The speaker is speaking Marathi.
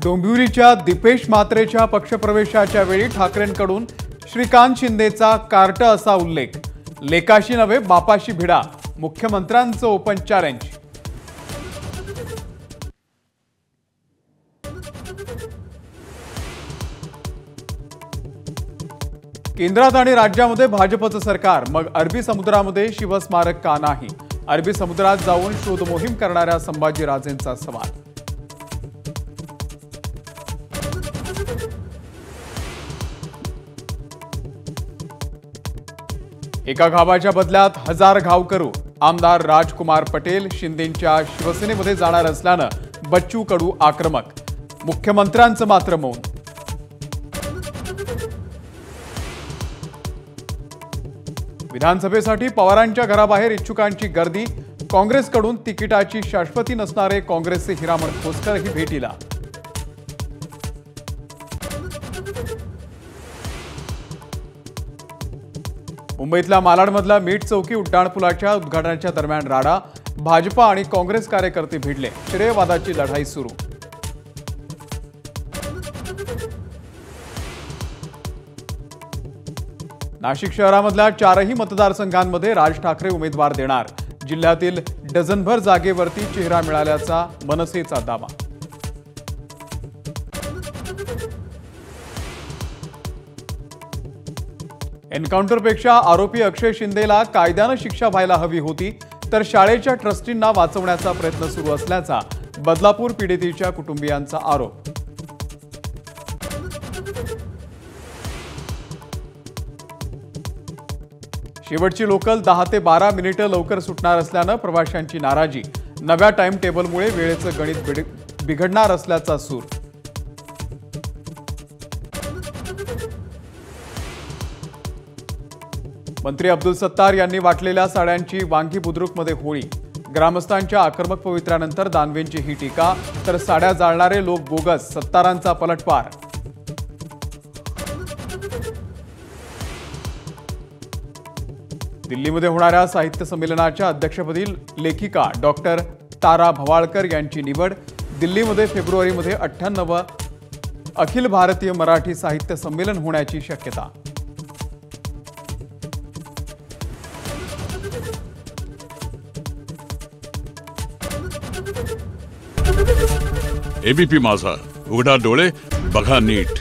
डोंबिवलीच्या दीपेश म्हात्रेच्या पक्षप्रवेशाच्या वेळी ठाकरेंकडून श्रीकांत शिंदेचा कार्ट असा उल्लेख। लेकाशी नव्हे बापाशी भिडा, मुख्यमंत्र्यांचं ओपन चॅलेंज। केंद्रात आणि राज्यामध्ये भाजपचं सरकार, मग अरबी समुद्रामध्ये शिवस्मारक का नाही? अरबी समुद्रात जाऊन शोध मोहीम करणाऱ्या संभाजीराजेंचा सवाल। एका घावाच्या बदल्यात 1000 घाव करू, आमदार राजकुमार पटेल शिंदेंच्या शिवसेनेमध्ये जाणार असल्यानं बच्चू कडू आक्रमक, मुख्यमंत्र्यांचं मात्र मौन। विधानसभेसाठी पवारांच्या घराबाहेर इच्छुकांची गर्दी, काँग्रेसकडून तिकिटाची शाश्वती नसणारे काँग्रेसचे हिरामण खोसकरही भेटीला। मुंबईतल्या मालाडमधल्या मीठ चौकी उड्डाणपुलाच्या उद्घाटनाच्या दरम्यान राडा, भाजपा आणि काँग्रेस कार्यकर्ते भिडले, श्रेयवादाची लढाई सुरू। नाशिक शहरामधल्या 4ही मतदारसंघांमध्ये राज ठाकरे उमेदवार देणार, जिल्ह्यातील डझनभर जागेवरती चेहरा मिळाल्याचा मनसेचा दावा। एन्काउंटरपेक्षा आरोपी अक्षय शिंदेला कायद्यानं शिक्षा व्हायला हवी होती, तर शाळेच्या ट्रस्टींना वाचवण्याचा प्रयत्न सुरू असल्याचा बदलापूर पीडितेच्या कुटुंबियांचा आरोप। शेवटची लोकल 10 ते 12 मिनिटं लवकर सुटणार असल्यानं प्रवाशांची नाराजी, नव्या टाइम टेबलमुळे वेळेचं गणित बिघडणार असल्याचा सूर। मंत्री अब्दुल सत्तार यांनी वाटलेल्या साड्यांची वांगी बुद्रुकमध्ये होळी, ग्रामस्थांच्या आक्रमक पवित्र्यानंतर दानवेंची ही टीका, तर साड्या जाळणारे लोक बोगस, सत्तारांचा पलटवार। दिल्लीमध्ये होणाऱ्या साहित्य संमेलनाच्या अध्यक्षपदी लेखिका डॉक्टर तारा भवाळकर यांची निवड, दिल्लीमध्ये फेब्रुवारीमध्ये 98वे अखिल भारतीय मराठी साहित्य संमेलन होण्याची शक्यता। एबीपी माझा, उघडा डोळे बघा नीट।